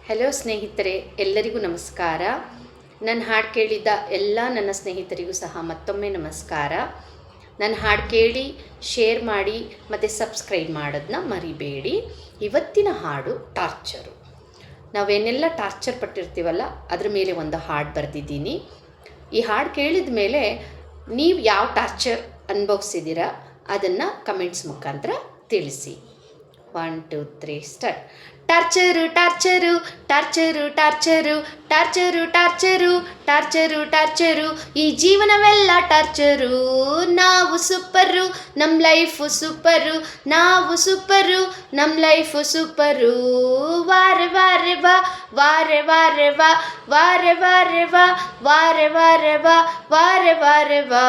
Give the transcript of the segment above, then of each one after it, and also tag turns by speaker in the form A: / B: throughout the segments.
A: Hello ಸ್ನೇಹಿತರೆ, ಎಲ್ಲರಿಗೂ ನಮಸ್ಕಾರ. ನನ್ನ ಹಾಡು ಕೇಳಿದ ಎಲ್ಲ ನನ್ನ ಸ್ನೇಹಿತರಿಗೂ ಸಹ ಮತ್ತೊಮ್ಮೆ ನಮಸ್ಕಾರ. ನನ್ನ ಹಾಡು ಕೇಳಿ ಶೇರ್ ಮಾಡಿ ಮತ್ತು ಸಬ್ಸ್ಕ್ರೈಬ್ ಮಾಡೋದನ್ನ ಮರಿಬೇಡಿ. ಇವತ್ತಿನ ಹಾಡು ಟಾರ್ಚರು. ನಾವೇನೆಲ್ಲ ಟಾರ್ಚರ್ ಪಟ್ಟಿರ್ತೀವಲ್ಲ ಅದ್ರ ಮೇಲೆ ಒಂದು ಹಾಡು ಬರೆದಿದ್ದೀನಿ. ಈ ಹಾಡು ಕೇಳಿದ ಮೇಲೆ ನೀವು ಯಾವ ಟಾರ್ಚರ್ ಅನುಭವಿಸಿದ್ದೀರಾ ಅದನ್ನು ಕಮೆಂಟ್ಸ್ ಮುಖಾಂತರ ತಿಳಿಸಿ. 1 2 3 start. Torture torture torture torture torture torture torture torture ಈ ಜೀವನವೆಲ್ಲ ಟಾರ್ಚರು. ನಾವು ಸೂಪರು, ನಮ್ಮ ಲೈಫು ಸೂಪರು. ನಾವು ಸೂಪರು, ನಮ್ಮ ಲೈಫು ಸೂಪರು. ವಾರೆ ವಾರೆ ವಾ, ವಾರೆ ವಾರೆ ವಾ, ವಾರೆ ವಾರೆ ವಾ, ವಾರೆ ವಾರೆ ವಾ, ವಾರೆ ವಾರೆ ವಾ.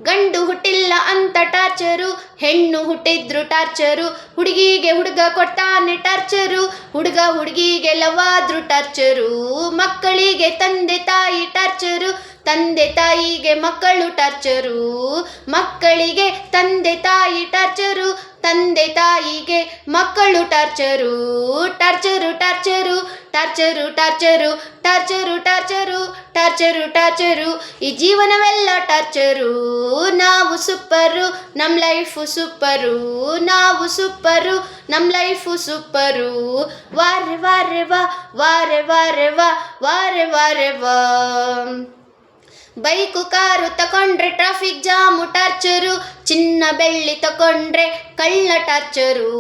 A: ಗಂಡು ಹುಟ್ಟಿಲ್ಲ ಅಂತ ಟಾರ್ಚರು, ಹೆಣ್ಣು ಹುಟ್ಟಿದ್ರು ಟಾರ್ಚರು. ಹುಡುಗಿಗೆ ಹುಡುಗ ಕೊಡ್ತಾನೆ ಟಾರ್ಚರು, ಹುಡುಗ ಹುಡುಗಿಗೆ ಲವಾದ್ರು ಟಾರ್ಚರು. ಮಕ್ಕಳಿಗೆ ತಂದೆ ತಾಯಿ ಟಾರ್ಚರು, ತಂದೆ ತಾಯಿಗೆ ಮಕ್ಕಳು ಟಾರ್ಚರು. ಮಕ್ಕಳಿಗೆ ತಂದೆ ತಾಯಿ ಟಾರ್ಚರು, ತಂದೆ ತಾಯಿಗೆ ಮಕ್ಕಳು torture. Torture torture torture torture torture torture torture torture ಈ ಜೀವನವೆಲ್ಲ ಟಾರ್ಚರು. ನಾವು ಸೂಪರು, ನಮ್ಮ ಲೈಫು ಸೂಪರು. ನಾವು ಸೂಪರು, ನಮ್ಮ ಲೈಫು ಸೂಪರು. ವಾರೆ ವಾರೆ ವಾ, ವಾರೆ ವಾರೆ ವಾ, ವಾರೆ ವಾರೆ ವಾ. ಬೈಕು ಕಾರು ತಗೊಂಡ್ರೆ ಟ್ರಾಫಿಕ್ ಜಾಮು ಟಾರ್ಚರು. ಚಿನ್ನ ಬೆಳ್ಳಿ ತಗೊಂಡ್ರೆ ಕಳ್ಳ ಟಾರ್ಚರು.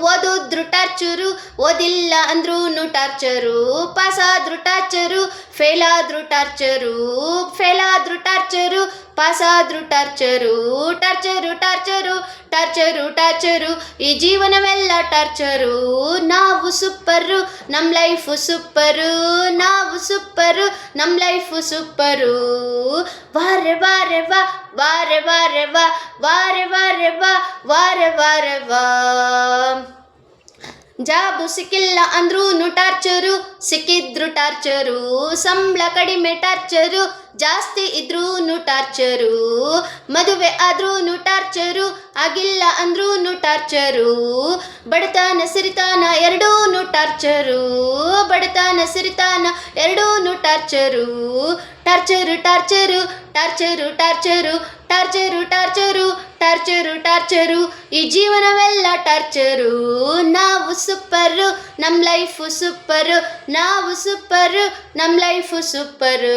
A: ಓದಿದ್ರು ಟಾರ್ಚರು, ಓದಿಲ್ಲ ಅಂದ್ರೂ ಟಾರ್ಚರು. ಪಾಸಾದ್ರು ಟಾರ್ಚರು, ಫೇಲಾದ್ರು ಟಾರ್ಚರು. ಫೇಲಾದ್ರು ಟಾರ್ಚರು, ಪಾಸಾದ್ರು torture. Torture torture torture torture ಈ ಜೀವನವೆಲ್ಲ ಟಾರ್ಚರು. ನಾವು ಸೂಪರು, ನಮ್ಮ ಲೈಫು ಸೂಪರು. ನಾವು ಸೂಪರು, ನಮ್ಮ ಲೈಫು ಸೂಪರು. ವಾರೆ ವಾರೆ ವಾ, ವಾರೆ ವಾರೆ ವಾ, ವಾರೆ ವಾರೆ ವಾ, ವಾರೆ ವಾರೆ ವಾ. ಜಾಬು ಸಿಕ್ಕಿಲ್ಲ ಅಂದ್ರೂ ಟಾರ್ಚರು, ಸಿಕ್ಕಿದ್ರು ಟಾರ್ಚರು. ಸಂಬಳ ಕಡಿಮೆ ಟಾರ್ಚರು, ಜಾಸ್ತಿ ಇದ್ರೂ ಟಾರ್ಚರು. ಮದುವೆ ಆದ್ರೂ ಟಾರ್ಚರು, ಆಗಿಲ್ಲ ಅಂದ್ರೂ ಟಾರ್ಚರು. ಬಡತನ ಸಿರಿತಾನ ಎರಡೂ ಟಾರ್ಚರು. ಬಡತನ ಸಿರಿತಾನ ಎರಡೂ torture. Torture torture torture torture torture torture torture torture ಈ ಜೀವನವೆಲ್ಲ ಟಾರ್ಚರು. ನಾವು ಸೂಪರು, ನಮ್ಮ ಲೈಫು ಸೂಪರು. ನಾವು ಸೂಪರು, ನಮ್ಮ ಲೈಫು ಸೂಪರು.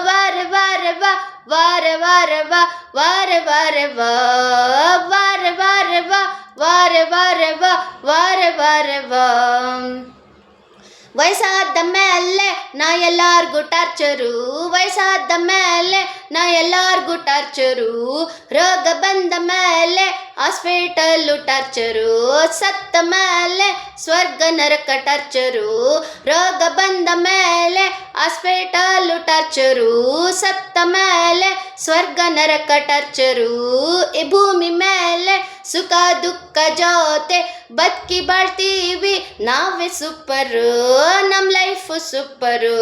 A: ವಾರೆ ವಾರೆ ವಾ, ವಾರೆ ವಾರೆ ವಾ, ವಾರೆ ವಾರೆ ವಾ. ವಾರೆ ವಾರೆ ವಾ, ವಾರೆ ವಾರೆ ವಾ, ವಾರೆ ವಾರೆ ವಾ. ವಯಸ್ಸಾದ ಮೇಲೆ ನಾ ಎಲ್ಲಾರ್ಗೂ ಟಾರ್ಚರು. ವಯಸ್ಸಾದ ಮೇಲೆ ನಾ ಎಲ್ಲಾರ್ಗೂ ಟಾರ್ಚರು. ರೋಗ ಬಂದ ಮೇಲೆ ಹಾಸ್ಪಿಟಲ್ಲು ಟಾರ್ಚರು. ಸತ್ತ ಮೇಲೆ ಸ್ವರ್ಗ ನರಕ ಟಾರ್ಚರು. ರೋಗ ಬಂದ ಮೇಲೆ ಹಾಸ್ಪಿಟಲ್ಲು ಟಾರ್ಚರು. ಸತ್ತ ಮೇಲೆ ಸ್ವರ್ಗ ನರಕ ಟಾರ್ಚರು. ಈ ಭೂಮಿ ಮೇಲೆ ಸುಖ ದುಃಖ ಜೊತೆ ಬದುಕಿ ಬಾಳ್ತೀವಿ ನಾವೇ ಸೂಪರು. ನಮ್ಮ ಲೈಫು ಸೂಪರು.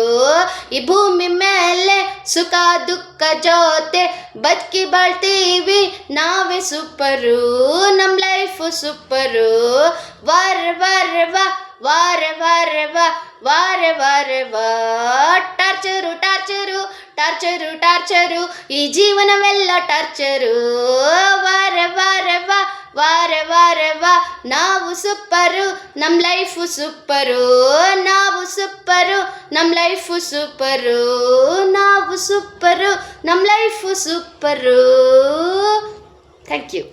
A: ಈ ಭೂಮಿ ಮೇಲೆ ಸುಖ ದುಃಖ ಜೊತೆ ಬದುಕಿ ಬಾಳ್ತೀವಿ ನಾವೇ ಸೂಪರು. ನಮ್ಮ ಲೈಫು ಸೂಪರು. ವಾರೆ ವಾರೆ ವಾ, ವಾರೆ ವಾರೆ ವಾ, ವಾರೆ ವಾರೆ ವಾ. ಟಾರ್ಚರು ಟಾರ್ಚರು ಟಾರ್ಚರು ಟಾರ್ಚರು ಈ ಜೀವನವೆಲ್ಲ ಟಾರ್ಚರು. ವಾರೆ ವಾರೆ ವಾ, ವಾರೆ ವಾರೆ ವಾ. ನಾವು ಸೂಪರು, ನಮ್ಮ ಲೈಫು ಸೂಪರು. ನಾವು ಸೂಪರು, ನಮ್ಮ ಲೈಫು ಸೂಪರು. ನಾವು ಸೂಪರು, ನಮ್ಮ ಲೈಫು ಸೂಪರು. Thank you.